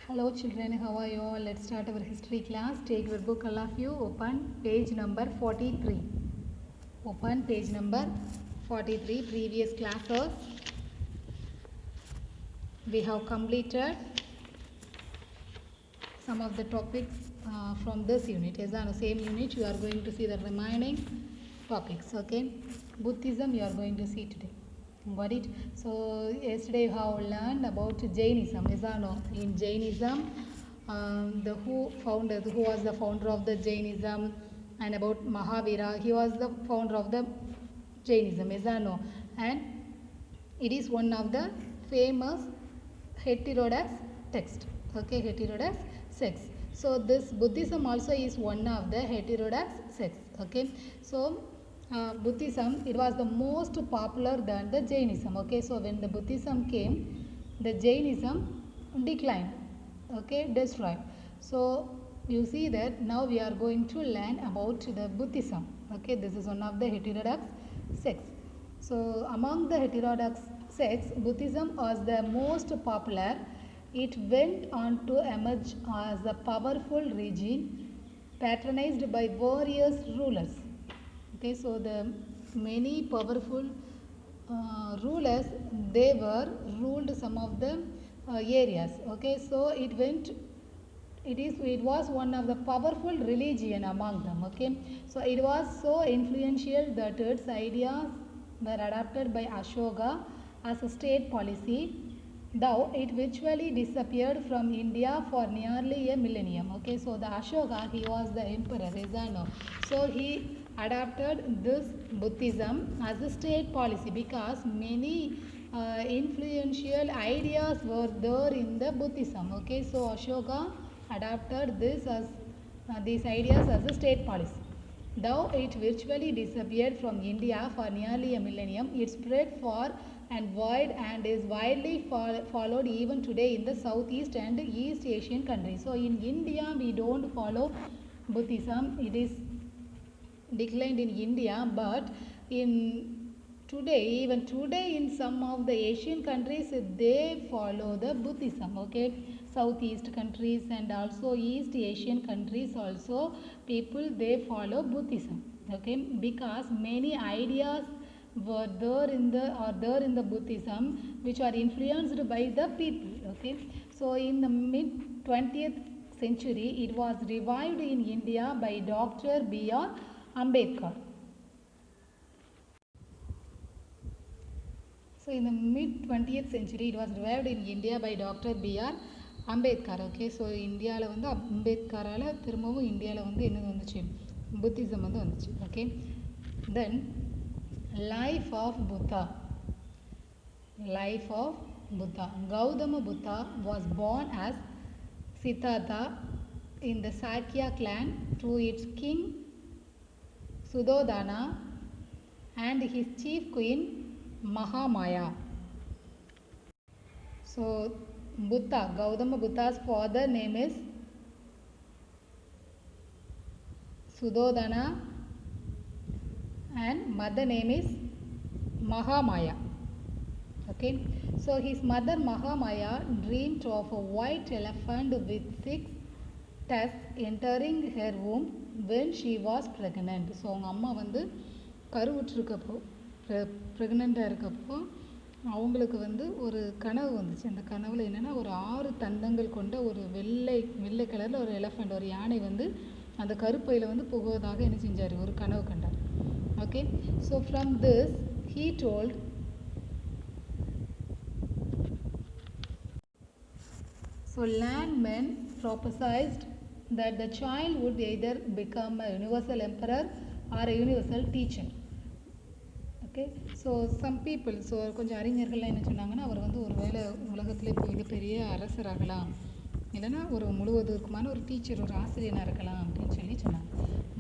Hello children, how are you all? Let's start our history class. Take your book, all of you. Open page number 43. Open page number 43. Previous classes we have completed some of the topics from this unit. Yes, on the same unit you are going to see the remaining topics. Okay, Buddhism you are going to see today. Got it? So yesterday you have learned about Jainism. Yes or no? In Jainism, who was the founder of the Jainism, and about Mahavira, he was the founder of the Jainism. Yes or no? And it is one of the famous heterodox text. Okay, heterodox sects. So this Buddhism also is one of the heterodox sects. Okay, so Buddhism, it was the most popular than the Jainism. Okay, so when the Buddhism came, the Jainism declined. Okay, destroyed. So you see that now we are going to learn about the Buddhism. Okay, this is one of the heterodox sects. So among the heterodox sects, Buddhism was the most popular. It went on to emerge as a powerful regime patronized by various rulers. Okay, so the many powerful rulers, they were ruled some of the areas. Okay, so it was one of the powerful religion among them. Okay, so it was so influential that its ideas were adopted by Ashoka as a state policy, though it virtually disappeared from India for nearly a millennium. Okay, so the Ashoka, he was the emperor, Rizano. So he adopted this Buddhism as a state policy because many influential ideas were there in the Buddhism. Okay, so Ashoka adopted these ideas as a state policy. Though it virtually disappeared from India for nearly a millennium, it spread far and wide and is widely followed even today in the Southeast and East Asian countries. So in India, we don't follow Buddhism. It is declined in India, but even today in some of the Asian countries, they follow the Buddhism. Okay, Southeast countries and also East Asian countries also, people they follow Buddhism. Okay, because many ideas were there in the Buddhism which are influenced by the people. Okay, so in the mid 20th century, it was revived in India by Dr. B.R. Ambedkar. So in the mid 20th century, it was revived in India by Dr. B.R. Ambedkar. Okay, so இந்தியாவில் வந்து அம்பேத்கரால் திரும்பவும் இந்தியாவில் வந்து என்னது வந்துச்சு, Buddhism வந்து வந்துச்சு. Okay, then life of Buddha. Life of Buddha. Gautama Buddha was born as Siddhartha in the Sakya clan through its king Sudodana and his chief queen Mahamaya. So Buddha, Gautama Buddha's father name is Sudodana and mother name is Mahamaya. Okay, so his mother Mahamaya dreamed of a white elephant with 6 tusks entering her womb when she was pregnant. So அவங்க அம்மா வந்து கருவுற்றிருக்கப்போ ப்ரெக்னெண்ட்டாக இருக்கப்போ அவங்களுக்கு வந்து ஒரு கனவு வந்துச்சு. அந்த கனவில் என்னென்னா, ஒரு 6 தந்தங்கள் கொண்ட ஒரு வெள்ளை கலரில் ஒரு எலஃபண்ட், ஒரு யானை வந்து அந்த கருப்பையில் வந்து புகுவதாக என்ன செஞ்சார், ஒரு கனவு கண்டார். Okay, so from this he told so landmen prophesied that the child would either become a universal emperor or a universal teacher. Okay, so some people, so கொஞ்சம் அறிஞர்கள்லாம் என்ன சொன்னாங்கன்னா, அவர் வந்து ஒரு வேளை உலகத்திலே மிகப்பெரிய அரசராகலாம், இல்லைன்னா ஒரு முழுவதற்குமான ஒரு டீச்சர், ஒரு ஆசிரியனாக இருக்கலாம் அப்படின்னு சொல்லி சொன்னாங்க.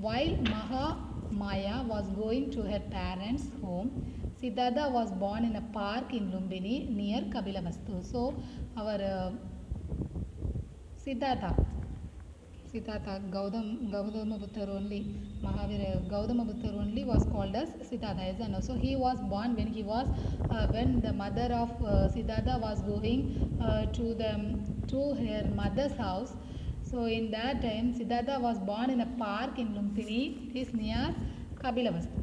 While Mahamaya was going to her parents' home, Siddhartha was born in a park in Lumbini near Kapilavastu. So our Siddhartha Siddhartha, Gautama Buddha only, Mahavira, Gautama Buddha only was called as Siddhartha. Yes or no? So he was born when the mother of Siddhartha was going to her mother's house. So in that time, Siddhartha was born in a park in Lumpini. It is near Kapilavastu.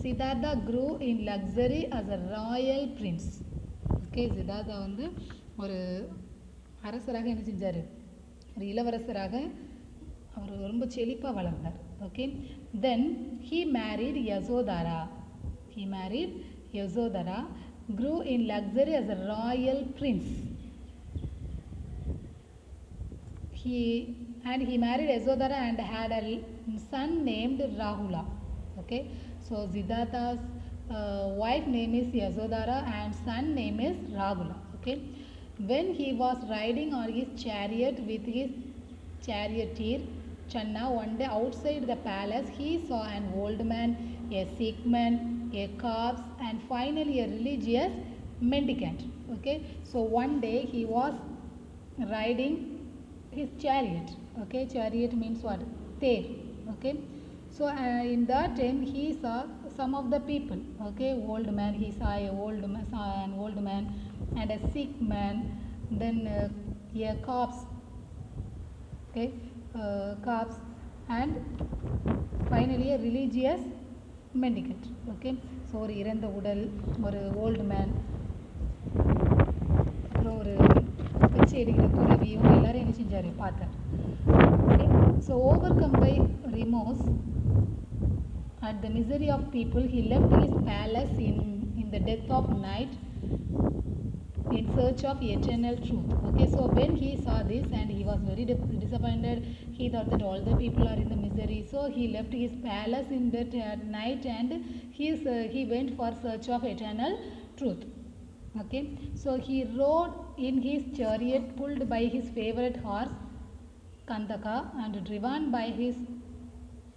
Siddhartha grew in luxury as a royal prince. Okay, Siddhartha வந்து ஒரு அரசராக என்ன செஞ்சார், ஒரு இளவரசராக அவர் ரொம்ப செழிப்பாக வளர்ந்தார். Okay, then he married Yasodhara, grew in luxury as a royal prince. He married Yasodhara and had a son named Rahula. Okay, so Siddhartha's wife name is Yasodhara and son name is Rahula. Okay, when he was riding on his chariot with his charioteer Channa, one day outside the palace he saw an old man, a sick man, a corpse, and finally a religious mendicant. Okay, so one day he was riding his chariot. Okay, chariot means what? Tear. Okay, so in that time he saw some of the people. Okay, old man, he saw an old man and a sick man, then a corpse. Okay, corpse, and finally a religious mendicant. Okay, so ஒரு இறந்த உடல், ஒரு old man, அப்புறம் ஒரு பிச்சை எடுக்கிற துறவி, இவங்க எல்லாரும் என்ன செஞ்சார் பார்த்தார். Okay, so overcome by remorse at the misery of people, he left his palace in the death of night in search of eternal truth. Okay, so when he saw this and he was very disappointed, he thought that all the people are in the misery, so he left his palace in that night and he went for search of eternal truth. Okay, so he rode in his chariot pulled by his favorite horse Kandaka and driven by his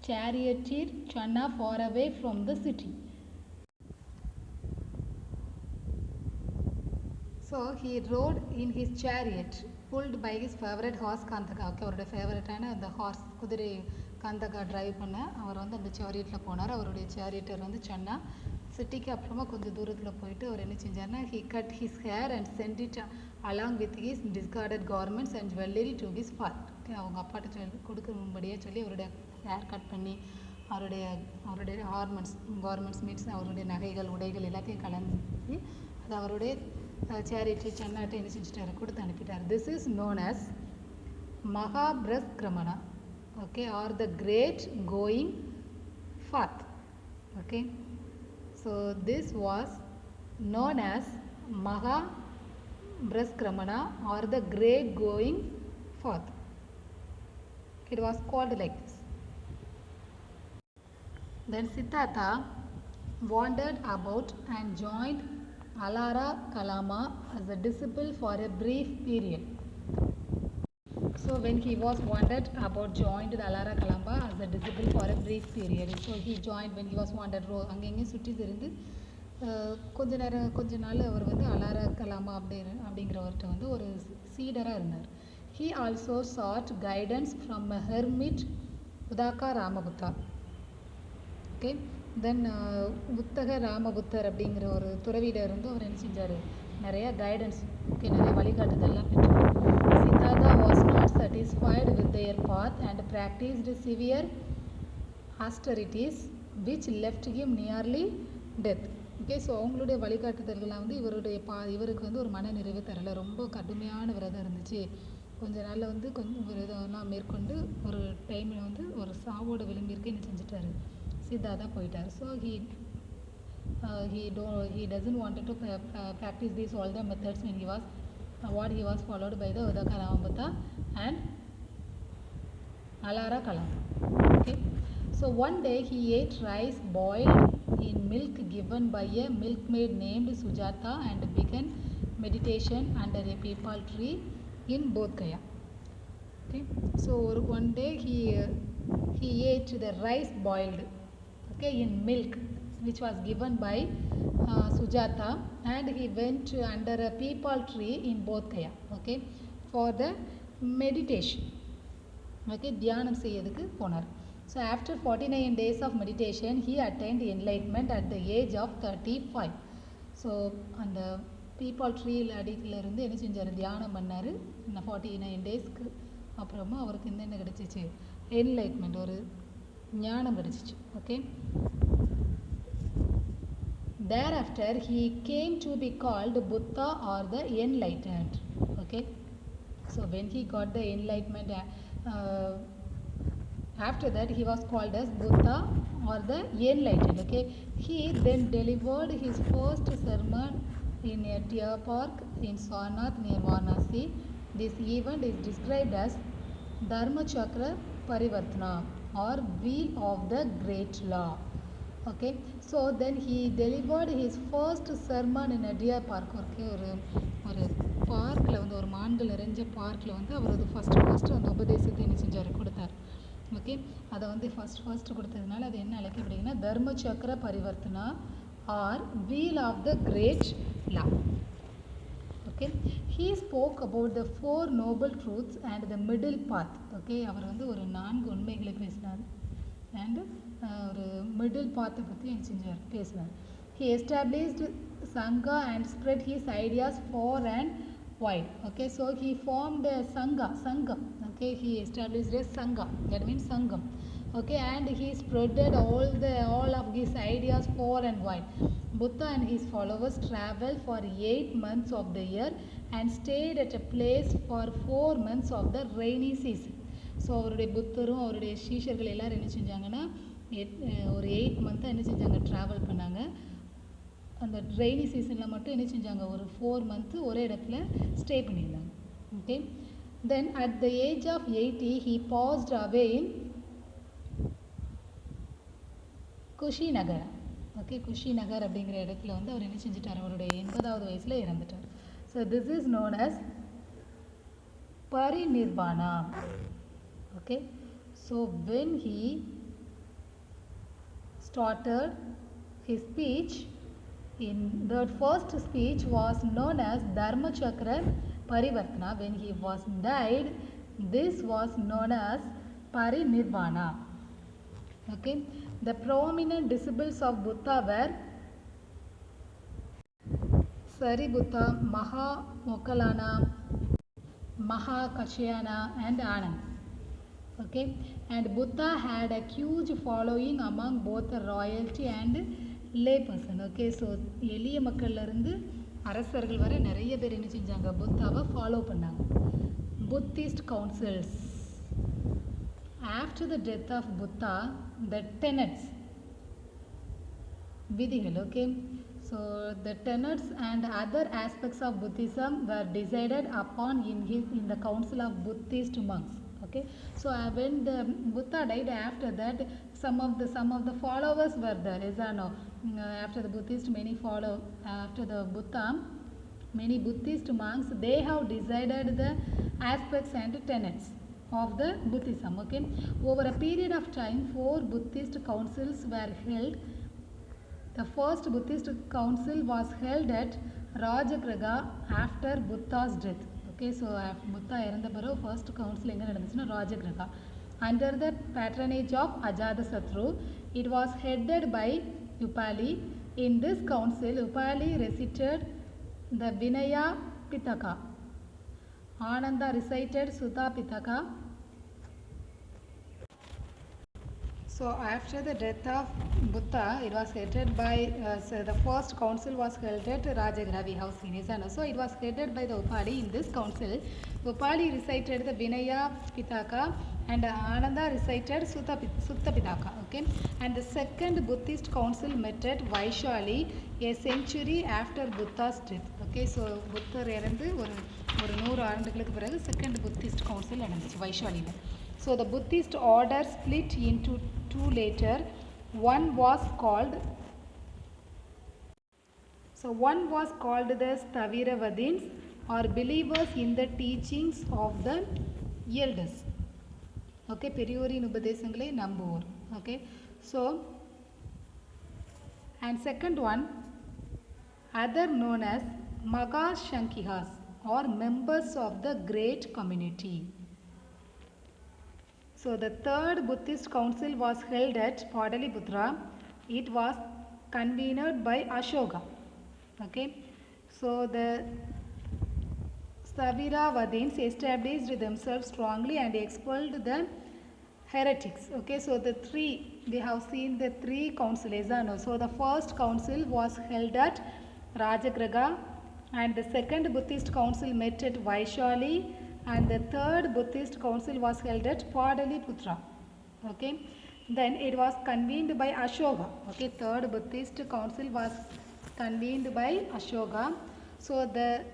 charioteer Channa far away from the city. So he rode in his chariot pulled by his favorite horse Kandaka. Okay, அவருடைய ஃபேவரட்டான அந்த hours, குதிரை கந்தகா drive பண்ண அவர் வந்து அந்த சேரியட்டில் போனார். அவருடைய சேரியட்டர் வந்து சன்னா. சிட்டிக்கு அப்புறமா கொஞ்சம் தூரத்தில் போயிட்டு அவர் என்ன செஞ்சார்னா, he cut his hair and sent it along with his discarded garments and jewelry to his father. Okay, அவங்க அப்பாட்ட கொடுக்கும்படியாக சொல்லி அவருடைய ஹேர் கட் பண்ணி அவருடைய கார்மெண்ட்ஸ் மீன்ஸ் அவருடைய நகைகள் உடைகள் எல்லாத்தையும் கலந்து அது அவருடைய சேரிட்டி சன்னாட்டை என்ன செஞ்சுட்டாரு, கொடுத்து அனுப்பிட்டார். This is known as Mahabhinishkramana. Okay, or the great going forth. Okay, so this was known as Mahabraskrama or the Great Going Forth. It was called like this. Then Siddhartha wandered about and joined Alara Kalama as a disciple for a brief period. So when he was wandered about, joined the Alara Kalama as a disciple for a brief period. So he joined when he was wandered. அங்கெங்கே சுற்றி திரிந்து கொஞ்ச நாள் அவர் வந்து அலாரா கலாமா அப்படிங்கிறவர்கிட்ட வந்து ஒரு சீடராக இருந்தார். He also sought guidance from a hermit Udaka Ramabutta. Okay, then உத்தக ராமபுத்தர் அப்படிங்கிற ஒரு துறவியிட இருந்து அவர் என்ன செஞ்சார், நிறைய கைடன்ஸ், ஓகே, நிறைய வழிகாட்டுதல்லாம் பெற்றார். Siddhartha was not satisfied with their path and practiced severe austerities which left him nearly death. Okay, so அவங்களுடைய வழிகாட்டுதல்கள்லாம் வந்து இவருக்கு வந்து ஒரு மன நிறைவு தரலை. ரொம்ப கடுமையான விரதம் இருந்துச்சு. கொஞ்ச நாளில் வந்து கொஞ்சம் விரதம்லாம் மேற்கொண்டு ஒரு டைமில் வந்து ஒரு சாவோட விளிம்பிற்கு என்ன செஞ்சிட்டாரு, சித்தார்த்தா போயிட்டார். So he doesn't wanted to practice these all the methods when he was followed by the Udaka Ramabutta and Alara Kalama. Okay, so one day he ate rice boiled in milk given by a milkmaid named Sujata and began meditation under a peepal tree in Bodh Gaya. Okay, so one day he ate the rice boiled, okay, in milk which was given by Sujata, and he went under a peepal tree in Bodh Gaya, okay, for the meditation. Okay தியானம் செய்யறதுக்கு போனார். So after 49 days of meditation he attained enlightenment at the age of 35. So அந்த peepal tree அடியிலிருந்து என்ன செஞ்சார், தியானம் பண்ணார். 49 டேஸ்க்கு அப்புறமா அவருக்கு என்ன கிடச்சிச்சு, என்லைட்மெண்ட், ஒரு ஞானம் கிடச்சிச்சு. Okay thereafter he came to be called Buddha or the enlightened. Okay, so when he got the enlightenment, after that he was called as Buddha or the enlightened. Okay, he then delivered his first sermon in a deer park in Sarnath near Varanasi. This event is described as Dharma Chakra Parivartana or wheel of the great law. Okay, so then he delivered his first sermon in a deer park. Okay, ஒரு பார்க்கில் வந்து, ஒரு மான்கள் நிறைஞ்ச பார்க்கில் வந்து அவர் வந்து first அந்த உபதேசத்தை என்ன செஞ்சார், கொடுத்தார். ஓகே, அதை வந்து ஃபஸ்ட்டு கொடுத்ததுனால அது என்ன அழைக்கப்படுதுன்னா Dharma Chakra Parivartana or wheel of the great law. Okay, he spoke about the 4 noble truths and the middle path. Okay, அவர் வந்து ஒரு 4 உண்மைகளை பேசினார் அண்ட் ஒரு மிடில் பாத்தை பற்றி என்ன செஞ்சார், பேசினார். He established Sangha and spread his ideas far and wide. Okay, so he formed a Sangha. Okay, he established a Sangha, that means Sangam. Okay, and he spreaded all of his ideas far and wide. Buddha and his followers traveled for 8 months of the year and stayed at a place for 4 months of the rainy season. So அவருடைய புத்தரும் அவருடைய சீஷர்கள் எல்லோரும் என்ன செஞ்சாங்கன்னா ஒரு 8 மந்த்தாக என்ன செஞ்சாங்க, travel பண்ணாங்க. அந்த ரெய்னி சீசனில் மட்டும் என்ன செஞ்சாங்க, ஒரு 4 மந்த்து ஒரே இடத்துல ஸ்டே பண்ணியிருந்தாங்க. Okay, then at the age of 80 he passed away in Kushinagar. Okay, Kushinagar அப்படிங்கிற இடத்துல வந்து அவர் என்ன செஞ்சிட்டார், அவருடைய 80வது வயசில் இறந்துட்டார். So this is known as Parinirvana. Okay, so when he started his speech, in the first speech was known as Dharma Chakra Parivartana. When he was died, this was known as Parinirvana. Okay, the prominent disciples of Buddha were Sariputta, Maha Moggallana, Maha Kasyapa and Anand. Okay, and Buddha had a huge following among both the royalty and lay person. Okay, so எளிய மக்கள்ல இருந்து அரசர்கள் வரை நிறைய பேர் என்ன செஞ்சாங்க, புத்தாவை follow பண்ணாங்க. Buddhist councils. After the death of Buddha, the tenets, விதிகள். Okay, so the tenets and other aspects of Buddhism were decided upon in the council of Buddhist monks. Okay, so when the Buddha died, after that some of the followers were there. Is or no? After the Buddhist, after the Buddha, many Buddhist monks, they have decided the aspects and tenets of the Buddhism. Okay, over a period of time 4 Buddhist councils were held. The first Buddhist council was held at Rajagriha after Buddha's death. Okay, so Buddha இறந்த பிறகு first council எங்கே நடந்துச்சுன்னா Rajagriha, under the patronage of Ajatashatru. It was headed by Upali. In this council Upali recited the Vinaya Pitaka, Ananda recited Sutta Pitaka. So after the death of Buddha, it was headed by so the first council was held at Rajagriha. We have seen it. So it was headed by the Upali. In this council, Upali recited the Vinaya Pitaka and Ananda recited Sutta Pitaka. Okay, and the second Buddhist council met at Vaishali a century after Buddha's death. Okay, so புத்தர் இறந்து ஒரு 100 ஆண்டுகளுக்கு பிறகு second Buddhist council நடந்துச்சு வைஷாலியில். So the Buddhist order split into 2 later. One was called the Sthaviravadins, or believers in the teachings of the elders. Okay, பெரியோரின் உபதேசங்களை நம்புவோர். Okay, so and second one, other known as Magashankihas, or members of the great community. So the third Buddhist council was held at Padaliputra. It was convened by Ashoka. Okay, so the Saviravadins established themselves strongly and expelled the heretics. Okay, so the three, we have seen the three councils. So the first council was held at Rajagraha, and the second Buddhist council met at Vaishali, and the third Buddhist council was held at Padaliputra. Okay, then it was convened by Ashoka. Okay, third Buddhist council was convened by Ashoka. So the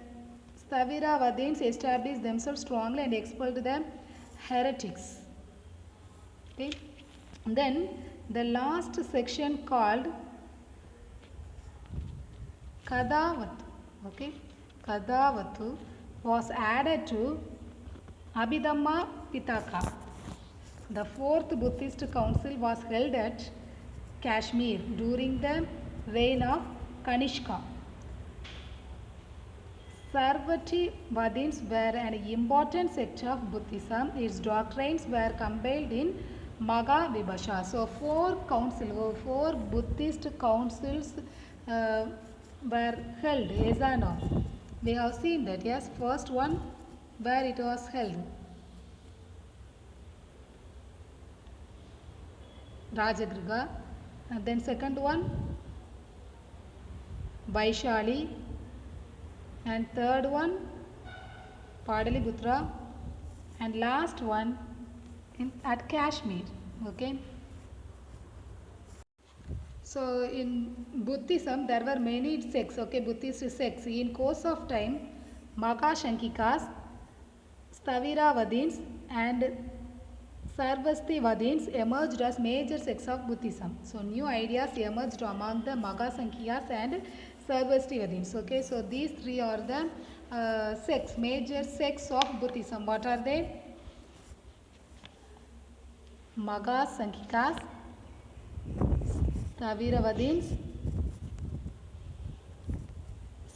Saviravadins established themselves strongly and expelled the heretics. Okay, then the last section called Kadavatu. Okay, Kadavatu was added to Abhidhamma Pitaka. The fourth Buddhist council was held at Kashmir during the reign of Kanishka. Sarvati-Vadins were an important sect of Buddhism. Its doctrines were compiled in Maghavibhasha. So four Buddhist councils were held. Yes or no? We have seen that. Yes, first one where it was held. Rajagriha. And then second one Vaishali. And third one Padaliputra, and last one at Kashmir. Okay, so in Buddhism there were many sects. Okay, Buddhist sects. In course of time, Magashankikas, Staviravadins and Sarvastivadins emerged as major sects of Buddhism. So new ideas emerged among the Magasankhiyas and Sarvastivadins. Okay, so these three are the sects, major sects of Buddhism. What are they? Magasankhikas, Saviravadins,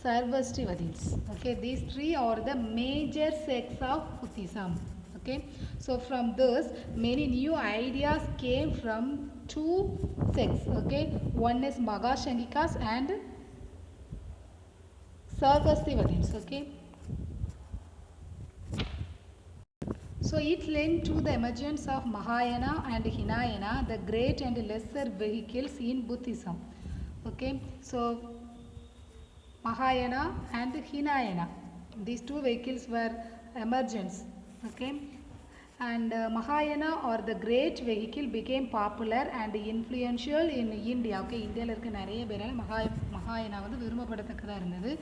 Sarvastivadins. Okay, these three are the major sects of Buddhism. Okay, so from this many new ideas came from two sects. Okay, one is Magashankikas and Sarvastivadins. Okay, so it led to the emergence of Mahayana and Hinayana, the great and lesser vehicles in Buddhism. Okay, so Mahayana and Hinayana, these two vehicles were emergence. Okay, and Mahayana or the great vehicle became popular and influential in India. Okay, India irukka nariya peraal Mahayana vandu virumbapadathakkada irundhathu.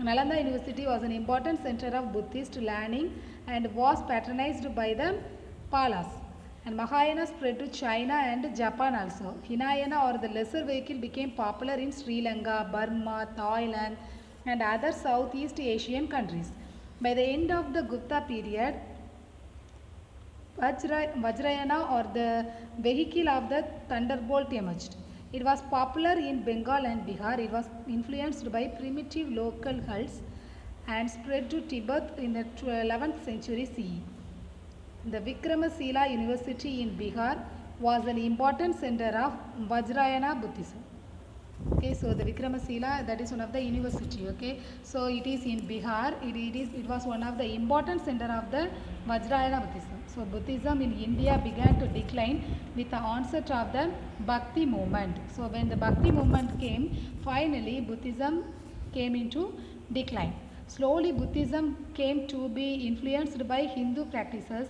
Nalanda University was an important center of Buddhist learning and was patronized by the Palas. And Mahayana spread to China and Japan also. Hinayana or the lesser vehicle became popular in Sri Lanka, Burma, Thailand and other Southeast Asian countries. By the end of the Gupta period, Vajrayana or the vehicle of the thunderbolt emerged. It was popular in Bengal and Bihar. It was influenced by primitive local cults and spread to Tibet in the 11th century CE. The Vikramasila University in Bihar was an important center of Vajrayana Buddhism. Okay, so the Vikramasila, that is one of the university. Okay, so it is in Bihar. It was one of the important center of the Vajrayana Buddhism. So Buddhism in India began to decline with the onset of the Bhakti movement. So when the Bhakti movement came, finally Buddhism came into decline. Slowly Buddhism came to be influenced by Hindu practices.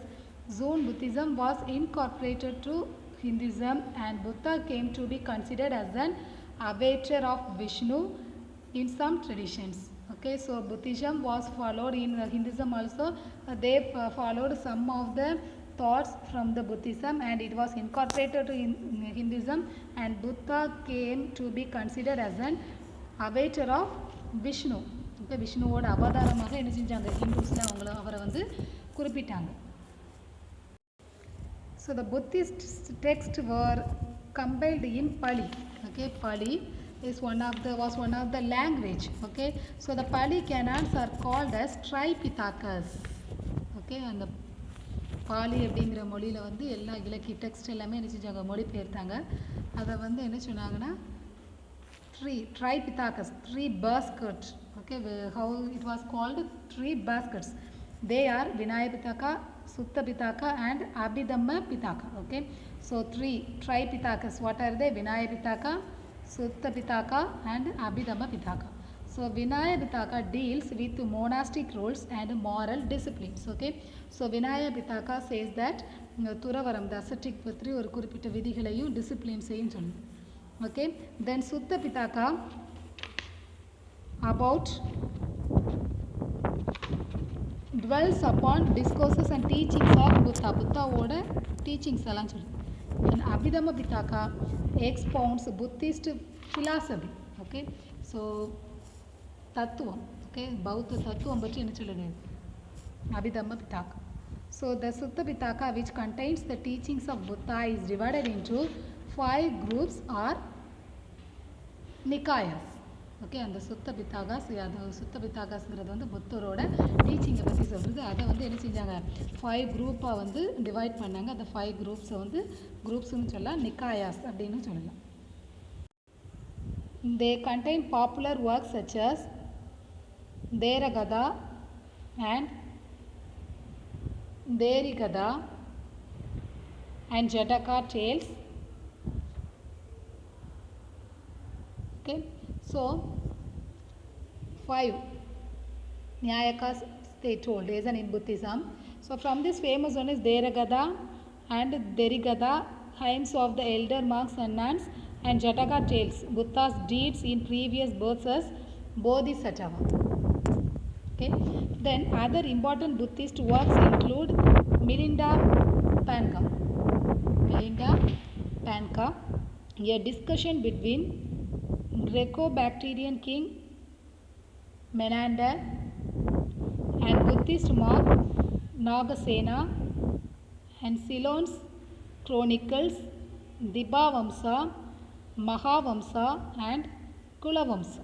Soon Buddhism was incorporated to Hinduism and Buddha came to be considered as an avatar of Vishnu in some traditions. Okay, so Buddhism was followed in Hinduism also. They followed some of the thoughts from the Buddhism and it was incorporated in Hinduism, and Buddha came to be considered as an avatar of Vishnu. Okay, விஷ்ணுவோட அவதாரமாக என்ன செஞ்சாங்க ஹிந்துஸ்ல அவரை வந்து குறிப்பிட்டாங்க. So the Buddhist texts were compiled in Pali. Okay, Pali is was one of the language. Okay, so the Pali canons are called as Tripitakas. Okay, and the Pali அப்படிங்கிற மொழியில் வந்து எல்லா இலக்கிய டெக்ஸ்ட் எல்லாமே என்ன செஞ்சாங்க, மொழிபெயர்த்தாங்க. அதை வந்து என்ன சொன்னாங்கன்னா Tripitakas, three baskets. Okay, how it was called? Three baskets. They are Vinaya Pitaka, Sutta Pitaka, and Abhidhamma Pitaka. Okay, so three Tripitakas. What are they? Vinaya Pitaka, Sutta Pitaka, and Abhidhamma Pitaka. So Vinaya Pitaka deals with monastic rules and moral disciplines. Okay, so Vinaya Pitaka says that Turavaram, the ascetic பற்றி ஒரு குறிப்பிட்ட விதிகளையும் டிசிப்ளின்ஸையும் சொல்லுது. Okay, then Sutta Pitaka about dwells upon discourses and teachings of Buddha. புத்தாவோட teachings எல்லாம் சொல்லுது. Then Abhidhamma Pitaka expounds Buddhist philosophy. Okay, so தத்துவம், okay, பௌத்த தத்துவம் பற்றி என்ன சொல்லுது Abhidhamma Pitaka. So the Sutta Pitaka, which contains the teachings of Buddha, is divided into 5 groups or nikayas. Okay, அந்த சுத்த பித்தாகாஸ், அது சுத்த பித்தாகாஸ்ங்கிறது வந்து புத்தரோட டீச்சிங்கை பற்றி சொல்கிறது. அதை வந்து என்ன செஞ்சாங்க, 5 குரூப்பாக வந்து டிவைட் பண்ணாங்க. அந்த 5 குரூப்ஸை வந்து குரூப்ஸ்னு சொல்லலாம், நிக்காயாஸ் அப்படின்னு சொல்லலாம். They contain popular works such as Theragada and Therigada and Jataka tales. Okay, so 5 Nyayakas they told isn't in Buddhism. So from this famous one is Theragada and Therigada, hymns of the elder monks and nuns, and Jataka tales, Buddha's deeds in previous births as Bodhisattva. Okay, then other important Buddhist works include Milinda Panka. Milinda Panka, a discussion between Greco-Bactrian king Menander and Buddhist monk Nagasena, and Ceylon's chronicles Dibhavamsa, Mahavamsa, and Kulavamsa.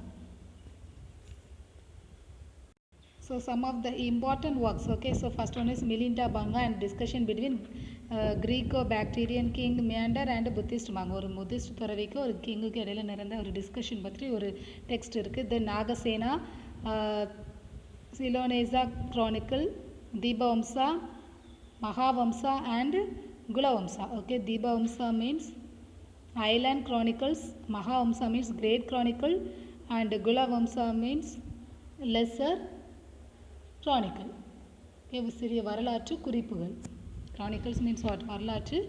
So some of the important works. Okay, so first one is Milinda Banga and discussion between Greco-Bactrian king Menander and Buddhist monk. ஒரு Buddhist துறவிக்கு ஒரு கிங்குக்கு இடையில நடந்த ஒரு discussion பற்றி ஒரு text இருக்குது. தென் Nagasena, சிலோனேசா chronicle, Dibhavamsa, Mahavamsa, and Gulavamsa. Okay, Dibhavamsa means Island Chronicles, Mahavamsa means Great Chronicle, and Gulavamsa means Lesser Chronicle. Okay, சிறிய வரலாற்று குறிப்புகள். Chronicles means what? வரலாற்று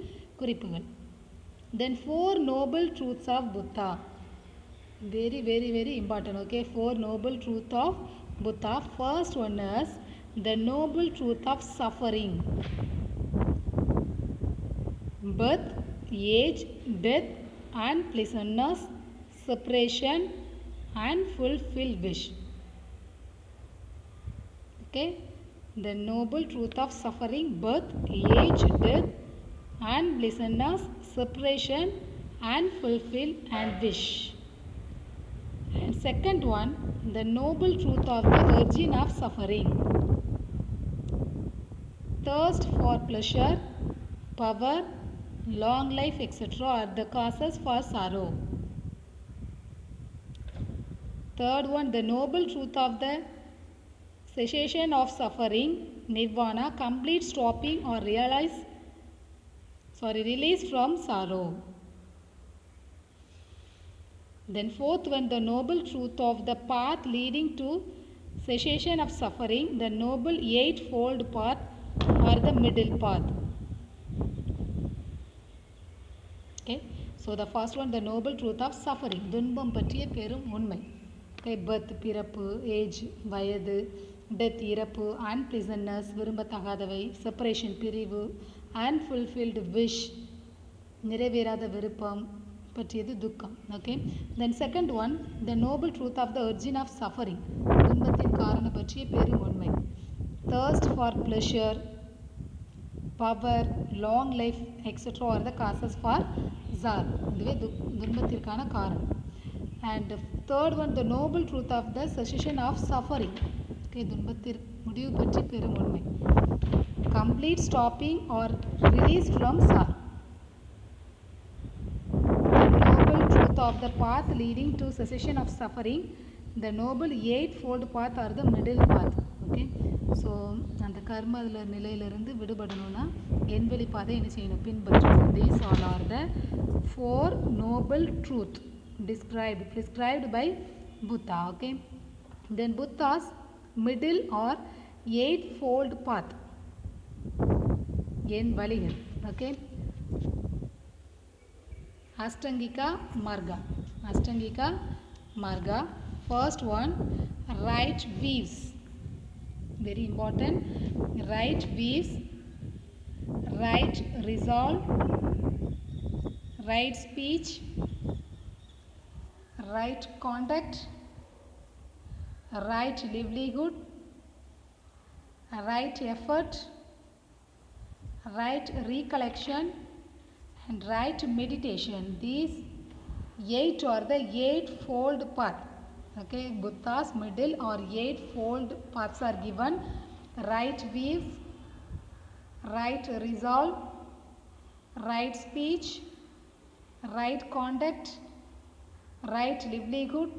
குறிப்புகள். Then 4 noble truths of Buddha. Very, very, very important. Okay, 4 noble truths of Buddha. First one is the noble truth of suffering. Birth, age, death, unpleasantness, separation, and fulfilled wish. Okay, the noble truth of suffering, birth, age, death, unpleasantness, separation, and fulfill and wish. And second one, the noble truth of the origin of suffering. Thirst for pleasure, power, long life, etc. are the causes for sorrow. Third one, the noble truth of the cessation of suffering, nirvana, complete stopping or release from sorrow. Then fourth one, the noble truth of the path leading to cessation of suffering, the noble eightfold path or the middle path. Okay, so the first one, the noble truth of suffering, துன்பம் பற்றிய பெரும் உண்மை. Okay, birth பிறப்பு, age வயது, death இறப்பு, unpleasantness விரும்பத்தகாதவை, separation பிரிவு, unfulfilled wish நிறைவேறாத விருப்பம் பற்றியது துக்கம். Okay, then second one, the noble truth of the origin of suffering, துன்பத்தின் காரணம் பற்றிய பெரும் உண்மை. Thirst for pleasure, power, long life, etc. are the causes for sorrow. இதுவே துன்பத்திற்கான காரணம். And third one, the noble truth of the cessation of suffering. Okay, துன்பத்திற்கு முடிவு பற்றி பெரும் உண்மை. complete stopping or release from sorrow. The noble truth of the path leading to cessation of suffering, the noble eightfold path or the middle path. Okay, so அந்த கர்ம நிலையிலிருந்து விடுபடணும்னா எண்வெளி பாதை என்ன செய்யணும், பின்பற்றணும். These all are the four noble truth prescribed by Buddha. Okay, then Buddha's middle or eightfold path, எண் வழிகள். Okay, Ashtangika Marga. First one, right weaves. Very important. Right weaves, right resolve, right speech, right conduct, right livelihood, right effort, right recollection, and right meditation. These 8 are the eightfold path. Okay, Buddha's middle or eightfold paths are given: right weaves, right resolve, right speech, right conduct, right livelihood,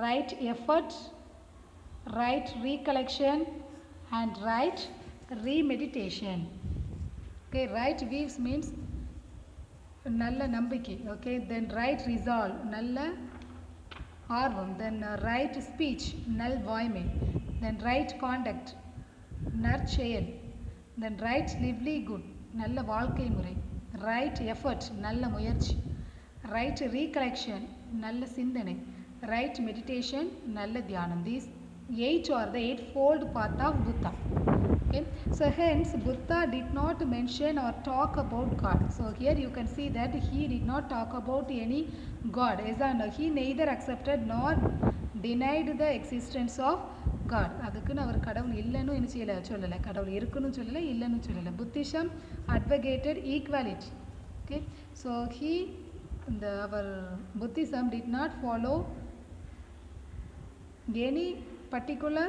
right effort, right recollection, and right remeditation. Okay, right weaves means நல்ல நம்பிக்கை. Okay, then right resolve, நல்ல ஆர்வம். then right speech, நல் வாய்மை. then right conduct, நற்செயல். then right livelihood, நல்ல வாழ்க்கை முறை. right effort, நல்ல முயற்சி. right recollection, நல்ல சிந்தனை. right meditation, நல்ல தியானம். These 8 are the eightfold path of Buddha. Okay, so hence Buddha did not mention or talk about God. So here you can see that he did not talk about any God. He neither accepted nor denied the existence of God. அதுக்குன்னு அவர் கடவுள் இல்லைன்னு என்ன செய்யலை, சொல்லலை. கடவுள் இருக்குன்னு சொல்லலை, இல்லைன்னு சொல்லலை. Buddhism advocated equality. Okay, so our Buddhism did not follow any particular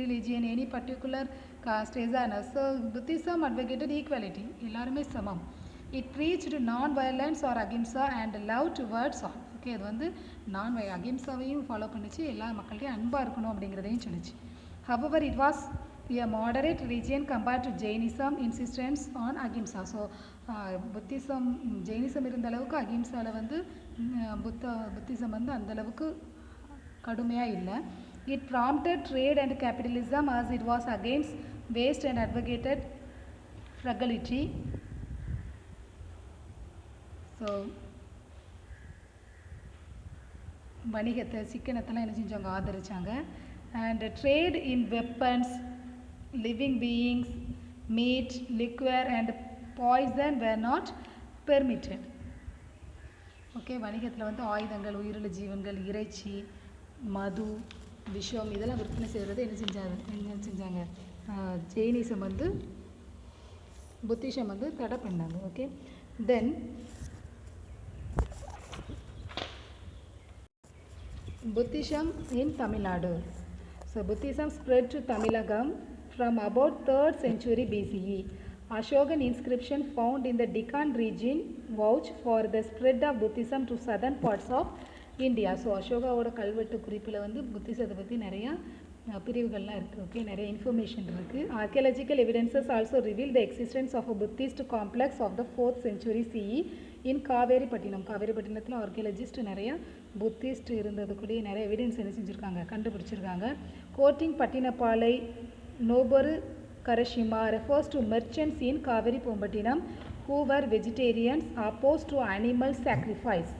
religion, any particular caste. So Buddhism advocated equality, எல்லாருமே சமம். It preached non-violence or ahimsa and love towards all. Okay, அது வந்து அகிம்சாவையும் ஃபாலோ பண்ணிச்சு, எல்லா மக்கள்கிட்டையும் அன்பாக இருக்கணும் அப்படிங்கிறதையும் சொல்லிச்சு. However, it was a moderate religion compared to Jainism insistence on ahimsa. So Buddhism, Jainism இருந்த அளவுக்கு அகிம்சாவில் வந்து புத்திசம் வந்து அந்தளவுக்கு கடுமையாக இல்லை. It prompted trade and capitalism as it was against waste and advocated frugality. So வணிகத்தை, சிக்கனத்தெல்லாம் என்ன செஞ்சாங்க, ஆதரிச்சாங்க. and trade in weapons, living beings, meat, liquor and poison were not permitted. Okay, வணிகத்தில் வந்து ஆயுதங்கள், உயிருள்ள ஜீவன்கள், இறைச்சி, மது, விஷம் இதெல்லாம் விற்பனை செய்கிறது என்ன செஞ்சாங்க ஜெயினிசம் வந்து, புத்திசம் வந்து தடை பண்ணாங்க. Okay, then Buddhism in Tamil Nadu. So Buddhism spread to Tamilagam from about 3rd century BCE. Ashokan inscription found in the Deccan region vouch for the spread of Buddhism to southern parts of India. So அசோகாவோட கல்வெட்டு குறிப்பில் வந்து புத்திசத்தை பற்றி நிறையா பிரிவுகள்லாம் இருக்குது. Okay, நிறைய information இருக்குது. Archaeological evidences also reveal the existence of a Buddhist complex of the 4th century CE in Kaveripattinam. காவேரிப்பட்டினத்தில் ஆர்கியாலஜிஸ்ட் நிறையா புத்திஸ்ட் இருந்ததுக்குள்ளேயே நிறைய எவிடன்ஸ் என்ன செஞ்சுருக்காங்க, கண்டுபிடிச்சிருக்காங்க. Quoting Pattinappalai Noboru Karashima refers to merchants in Kaveri Pumbadinam who were vegetarians opposed to animal sacrifice.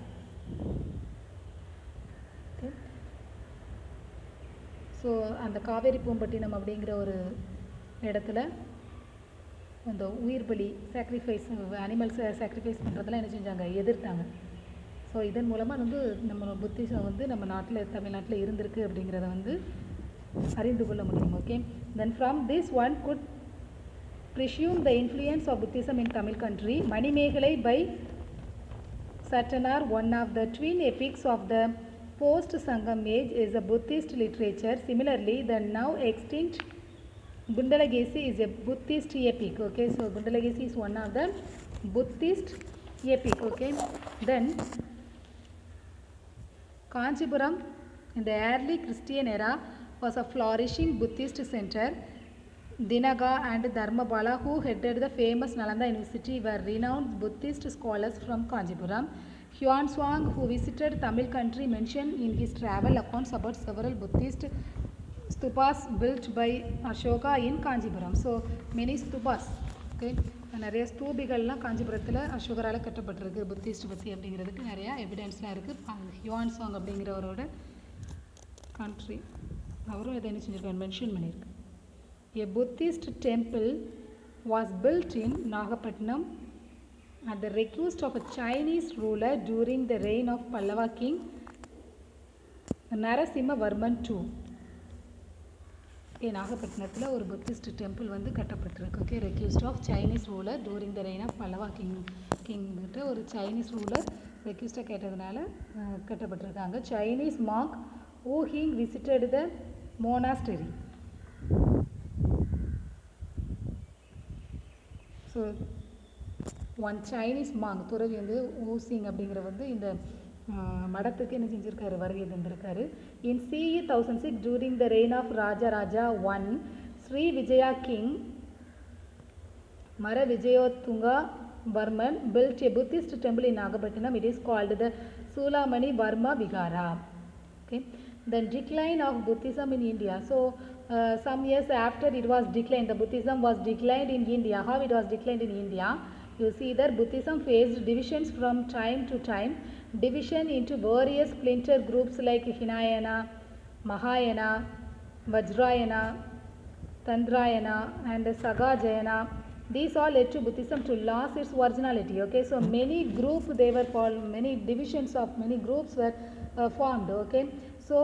So அந்த காவேரி பூம்பட்டினம் அப்படிங்கிற ஒரு இடத்துல அந்த உயிர் பலி சாக்ரிஃபைஸ், அனிமல்ஸ் சாக்ரிஃபைஸ் பண்ணுறதெல்லாம் என்ன செஞ்சாங்க, எதிர்த்தாங்க. ஸோ இதன் மூலமாக வந்து நம்ம புத்திசம் வந்து நம்ம நாட்டில், தமிழ்நாட்டில் இருந்திருக்கு அப்படிங்கிறத வந்து அறிந்து கொள்ள முடியும். Okay, then from this one good presume the influence of Buddhism in Tamil country. Manimegalai by Satanar, one of the twin epics of the post-Sangam age, is a Buddhist literature. Similarly, the now extinct Gundalagesi is a Buddhist epic. Okay, so Gundalagesi is one of the Buddhist epic. Okay, then Kanchipuram in the early Christian era was a flourishing Buddhist center. Dinaga and Dharmabala, who headed the famous Nalanda University, were renowned Buddhist scholars from Kanchipuram. Xuanzang, who visited Tamil country, mentioned in his travel accounts about several Buddhist stupas built by Ashoka in Kanchipuram. So many stupas. Okay. நிறைய ஸ்தூபிகள்லாம் காஞ்சிபுரத்தில் அசோகரால் கட்டப்பட்டிருக்கு Buddhist பற்றி அப்படிங்கிறதுக்கு நிறையா எவிடன்ஸ்லாம் இருக்குது. ஹுவான்சாங் அப்படிங்கிறவரோட country அவரும் இதை என்ன செஞ்சுருக்காரு மென்ஷன் பண்ணியிருக்கு. A Buddhist temple was built in Nagapattinam at the request of a Chinese ruler during the reign of Pallava king Narasimhavarman II. நாகப்பட்டினத்தில் ஒரு புத்திஸ்ட் டெம்பிள் வந்து கட்டப்பட்டிருக்கு. Okay, request of Chinese ruler during the reign of Pallava கிங்கிட்ட ஒரு Chinese ruler ரெக்யூஸ்டாக கேட்டதுனால கட்டப்பட்டிருக்காங்க. Chinese monk who he visited the monastery. So one Chinese monk துறவி வந்து ஊசிங் அப்படிங்கிற வந்து இந்த மடத்துக்கு என்ன செஞ்சுருக்காரு வருகை தந்திருக்காரு. In CE 1006 during the reign of Raja I Sri Vijaya king Mara Vijayottunga Varman built a Buddhist temple in Nagapattinam. It is called the Sulamani Varma Vigara. Okay, the decline of Buddhism in India. So some years after it was declined, the Buddhism was declined in India. How it was declined in India? You see that Buddhism faced divisions from time to time. Division into various splinter groups like Hinayana, Mahayana, Vajrayana, Tandrayana and Sagajayana. These all led to Buddhism to lose its originality. Okay, so many groups they were formed, many divisions of many groups were formed. Okay, so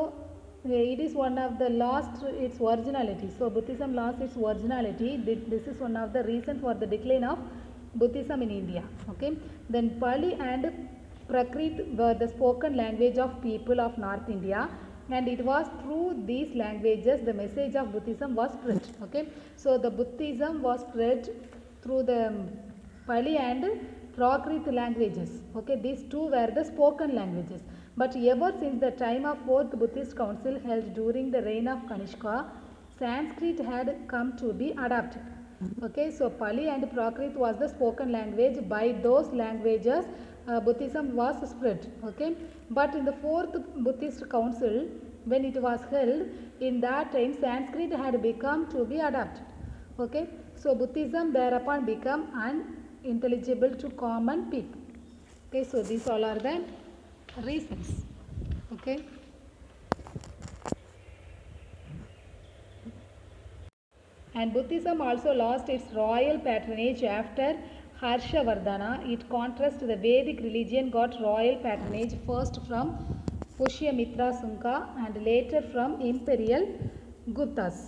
it is one of the lost its originality. So Buddhism lost its originality. This is one of the reasons for the decline of Buddhism in India. Okay, then Pali and Prakrit were the spoken language of people of North India, and it was through these languages the message of Buddhism was spread. Okay, so the Buddhism was spread through the Pali and Prakrit languages. Okay, these two were the spoken languages. But ever since the time of 4th Buddhist Council held during the reign of Kanishka, Sanskrit had come to be adopted. Okay, so Pali and Prakrit was the spoken language. By those languages Buddhism was spread. Okay, but in the 4th Buddhist Council, when it was held, in that time Sanskrit had become to be adopted. Okay, so Buddhism thereupon become unintelligible to common people. Okay, so these all are the reasons. Okay, and Buddhism also lost its royal patronage after Harshavardhana. It contrasts the Vedic religion got royal patronage first from Pushyamitra Sunka and later from imperial Guptas.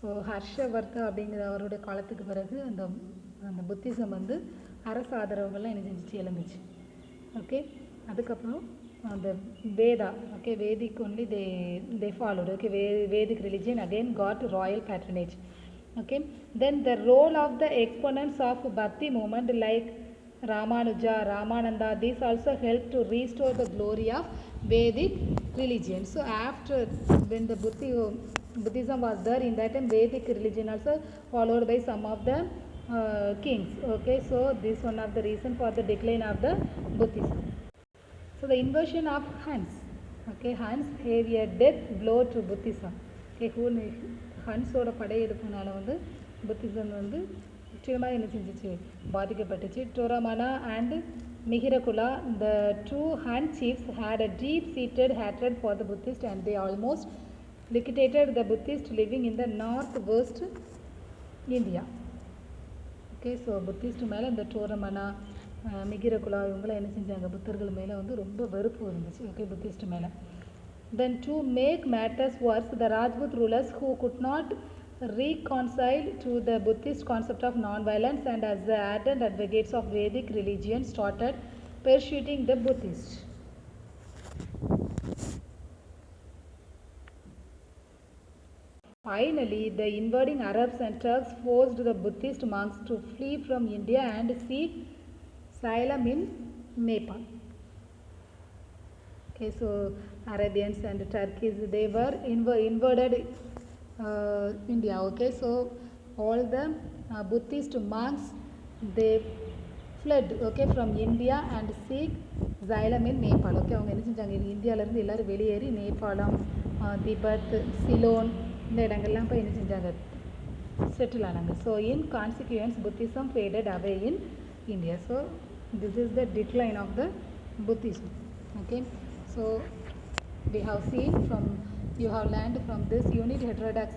So Harshavardhana அப்படிங்கிற அவருடைய காலத்துக்கு பிறகு அந்த Buddhism வந்து அரசு ஆதரவுகள்லாம் என்ன செஞ்சிச்சு எழுந்துச்சு. Okay, அதுக்கப்புறம் அந்த Veda, okay, Vedic only they followed. Okay, Vedic religion again got royal patronage. Okay, then the role of the exponents of Bhakti movement like Ramanuja, Ramananda, these also helped to restore the glory of Vedic religion. So after when the Buddhism was there, in that time Vedic religion also followed by some of the kings. Okay, so this is one of the reason for the decline of the Buddhism. So the inversion of Huns. Okay, Huns gave a death blow to Buddhism. Okay, ஹன்ஸோட படையெடுப்புனால வந்து Buddhism வந்து நிச்சயமாக என்ன செஞ்சிச்சு, பாதிக்கப்பட்டுச்சு. டோரமனா and மிஹிரகுலா, the two Han chiefs had a deep-seated hatred for the Buddhist and they almost liquidated the Buddhists living in the northwest India. Okay, so Buddhist மேலே இந்த டோரமனா மிகிரகுலா இவங்களாம் என்ன செஞ்சாங்க, புத்தர்கள் மேலே வந்து ரொம்ப வெறுப்பு இருந்துச்சு. ஓகே, புத்திஸ்ட் மேலே. Then to make matters worse, the Rajput rulers who could not reconcile to the Buddhist concept of non-violence and as the ardent advocates of Vedic religion started persecuting the Buddhists. Finally, the invading Arabs and Turks forced the Buddhist monks to flee from India and seek asylum in Nepal. Okay, so Arabians and Turkish, they were invaded India. Okay, so all the Buddhist monks, they fled, okay, from India and seek asylum in Nepal. Okay, அவங்க என்ன செஞ்சாங்க, இந்தியாவிலேருந்து எல்லாரும் வெளியேறி நேபாளம், Tibet, Ceylon இந்த இடங்கள்லாம் போய் என்ன செஞ்சாங்க, settle ஆனாங்க. So in consequence, Buddhism faded away in India. So this is the decline of the Buddhism. Okay, so we have seen from, you have learned from this unit heterodox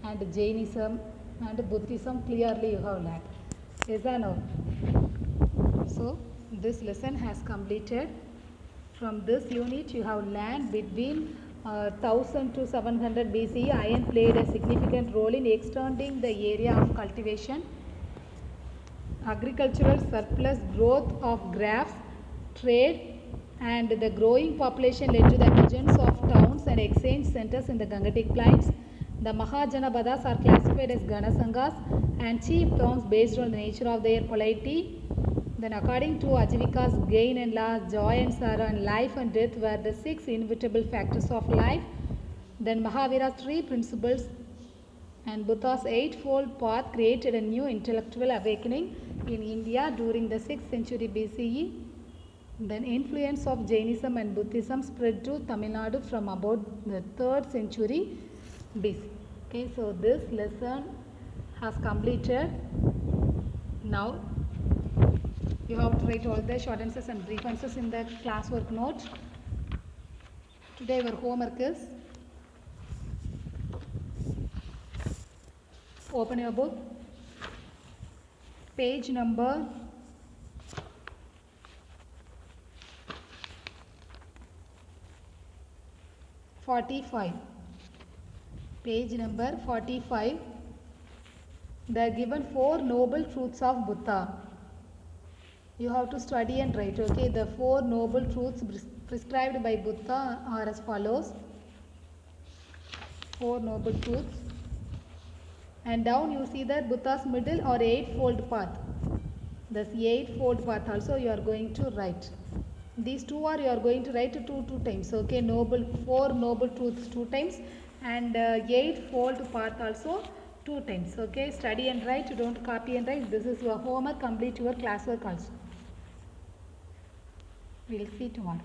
and Jainism and Buddhism clearly you have learned. Yes or no? So this lesson has completed. From this unit you have learned between 1000 to 700 BCE iron played a significant role in extending the area of cultivation. Agricultural surplus, growth of crafts, trade, and the growing population led to the emergence of towns and exchange centers in the Gangetic Plains. The Mahajanapadas are classified as Ganasanghas and chief towns based on the nature of their polity. Then according to Ajivika's gain and loss, joy and sorrow, and life and death were the 6 inevitable factors of life. Then Mahavira's 3 principles and Buddha's 8-fold path created a new intellectual awakening in India during the 6th century BCE. Then influence of Jainism and Buddhism spread to Tamil Nadu from about the 3rd century BC. Okay, so this lesson has completed. Now you have to write all the short answers and brief answers in the classwork note. Today your homework is, open your book, page number 45. Page number 45. They are given 4 noble truths of Buddha. You have to study and write. Okay, the 4 noble truths prescribed by Buddha are as follows. 4 noble truths. And down you see that Buddha's middle or 8-fold path. This 8-fold path also you are going to write. These 2 are you are going to write 2 times. Okay, 4 noble truths 2 times and 8-fold path also 2 times. Okay, study and write, don't copy and write. This is your homework. Complete your classwork also. We will see tomorrow.